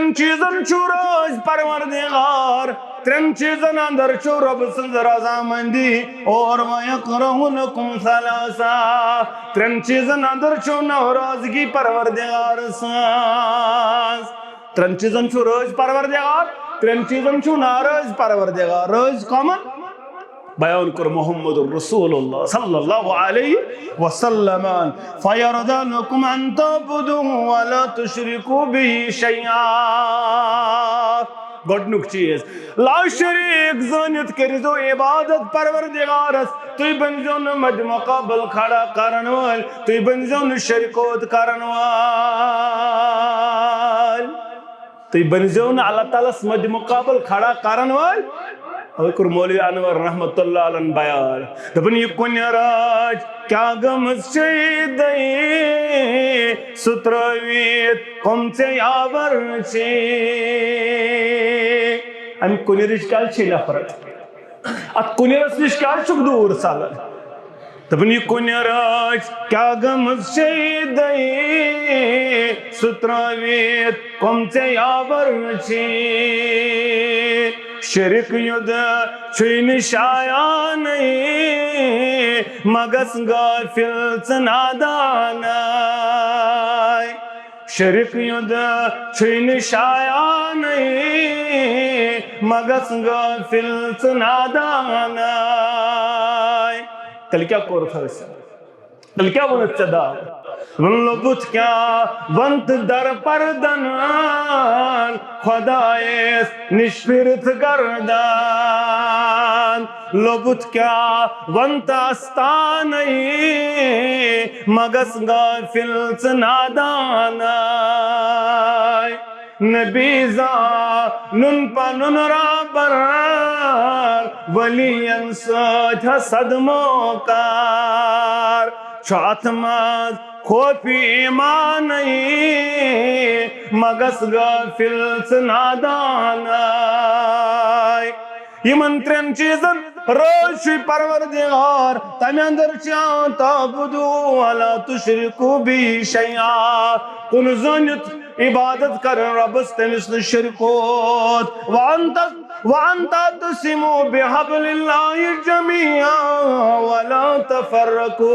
train चीजन छु रोज परवरदिगार त्रेन चीजन अंदर छु रब सन्द रजामंदी और वयकरहुलकुम सलासा त्रेन चीजन अंदर छु नाराजगी परवरदिगार सांस त्रेन चीजन छु रोज परवरदिगार त्रेन चीजन छु नाराज परवरदिगार रोज कॉमन बयान कर मोहम्मद रसूलुल्लाह सल्लल्लाहु अलैहि वसल्लम फयरदा लकुम अन तबुदू वला तुशरिकू बिही शैया गोडनुक चीज ला शरीक जनित करिजो इबादत परवरदिगारस तुई बनजो न मद मुकाबल खड़ा करन वाल तुई बनजो न शरीकोत करन वाल तुई बनजो न अल्लाह ताला मद मुकाबल खड़ा करन वाल अवकुर मौलवी अनवर रहमतुल्लाह अलैह बयान दपन ये कुन्याराज क्या गम शहीद सुत्रवीत कमसे यावर छे हम कुन्यारिश काल छिला फरक अत कुन्यारस काल छुक दूर साल दपन ये कुन्याराज क्या गम शहीद सुत्रवीत कमसे यावर छे शरीक युद्ध छुइन शाया नहीं मगस गाफिल नादान शरीक युद्ध छुइन शाया नहीं मगस गाफिल नादान कल क्या कोर फरस कल क्या बनत चदा लबुत क्या वंत दर परदनान खुदाए निष्फिरत गर्दान लबुत क्या वंत आस्तान मगस गाफिल नादान नबीजा नुन पनुन राबर वलियन सद सदमों कार छातमाज खोफी ईमान मगस गाफिल नादान यमन त्रेन चीजन रोज परवरदिगार तमे अंदर ताबुदू वला तुशरिकू बिही शैया कुन जनित इबादत कर रबस तमिस शरीकोत वांता तसिमु बिहब्लिल्लाहि जमीआ वला तफरकू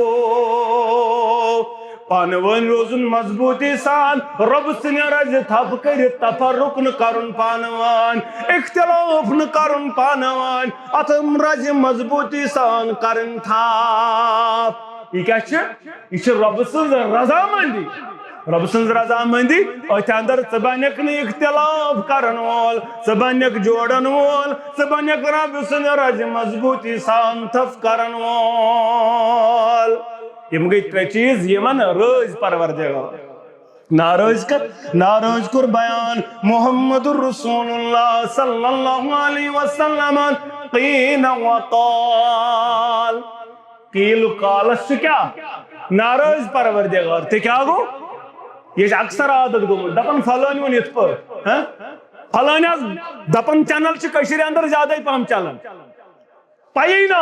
पानवन रोजुन मजबूती सान रब सज थप कर तफरुक न करुन पानवान इख्तिलाफ न करुन पानवान अत रज मजबूती सान करन थाप यह क्या रब सज रजामंदी रब सज रजामंदी अथ अंदर बनक न इख्तिलाफ करन वोल बनक जोड़न वोल बनक रब सज रज मजबूती सान थप करन वोल यम गई त्रे चीज यमन रोज परवरदिगार नाराज कर बयान मोहम्मदुर रसूलुल्लाह सल्लल्लाहु अलैहि वसल्लम कील वकाल कील कालस क्या नाराज परवरदिगार ते क्या गो ये अक्सर आदत गोमुत दपन फलानी वन यथ पर फलानी दपन चैनल अंदर ज्यादा पहम चलान पई ना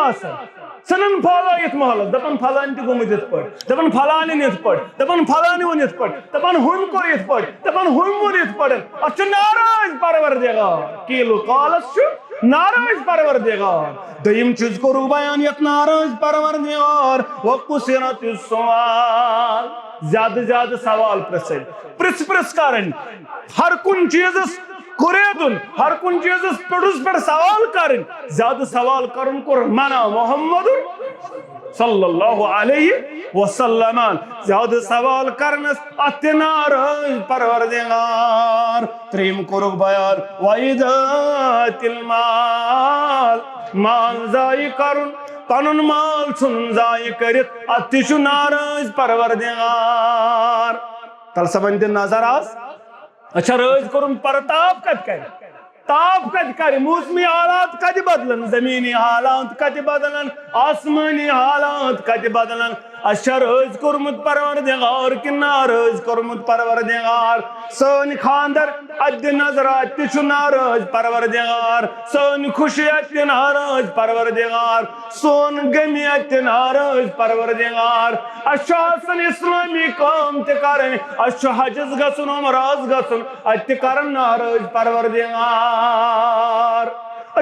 सनन फॉलो यथ महल दपन फलान त गोमुत यथ पर दपन फलान यथ पर दपन फलानी वन यथ पर दपन हुम को यथ पर दपन हुम वन यथ पर अच नाराज परवरदिगार कील कालस नाराज परवरदिगार दयम चीज को बयान यथ नाराज परवरदिगार वकुसिरत सवाल ज्यादा सवाल प्रस करन हर कुन चीजस कुरेदुन हर कुन चीजस पेडुस पर सवाल करन ज्यादा सवाल करन को मना मोहम्मद सल्लल्लाहु अलैहि वसल्लम ज्यादा सवाल करनस अतनाराज परवरदिगार त्रीम कुरुग बयान वइदातिल माल जाय करन पनुन माल सुन जाय करित अतिशु नाराज परवरदिगार तल सबंद नजर आस अच्छा रोज करुन परताप कत कर ताप कत कर मौसमी हालात कत बदलन जमीनी हालात कत बदलन आसमानी हालात कत बदलन अच्छा रज कोरमुत परवरदिगार कि नाराज कोरमुत परवरदिगार सन खानदर अद नजर अत नाराज परवरदिगार सन खुशी अत नाराज परवरदिगार सोन गमी अत नाराज परवरदिगार अच्छा इस्लामी काम ते करन अच्छा हजस गसन उमराज गसन अत करन नाराज परवरदिगार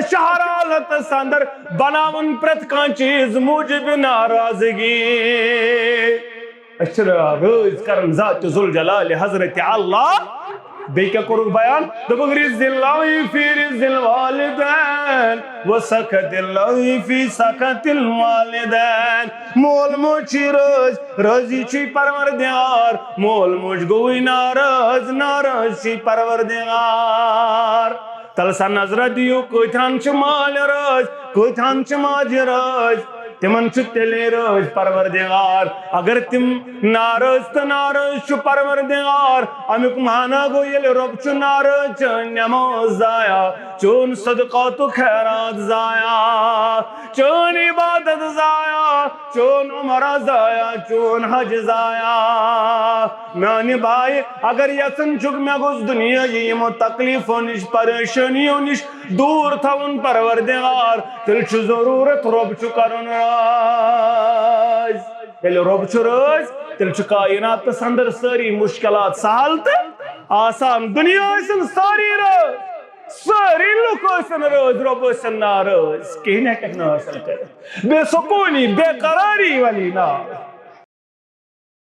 शहर हालत अंदर बनावन प्रत कह चीज मूजिब नाराजगी रोज कर ज़ात जुल जलाल हजरत अल्लाह बे क्या करूँ बयान दबुक रिज़्क़िल्लाहि फी रिज़्क़िल वालिदैन व सकतिल्लाहि फी सकतिल वालिदैन मोल मोच रोज रोजी छी परवरदिगार मोल मोच गोई नाराज नाराज छी परवरदिगार तलसा नजर दियो कोथान च माल रोज कोथान च माज रोज तिमन तेले रोज परवरदिगार अगर तिम नाराज तो नाराज छु परवरदिगार अमुक माना गो ये रब छु नाराज नमाज जाया चोन सदका तो खैरात जाया चोन इबादत जाया चोन उमरा जाया चोन हज जाया मानी भाई अगर यसन चुक मैं गुस दुनिया यमो तकलीफों निश परेशानियों निश दूर था उन परवरदिगार तिल छु जरूरत रब छु करुन रब छु रोज तिल छु कायनात अंदर सारी मुश्किलात सहल तो आसान दुनिया सारी रोज सारी लुक रोज रब नाराज कहीं ना कहीं हासिल कर बेसकूनी बेकरारी वाली ना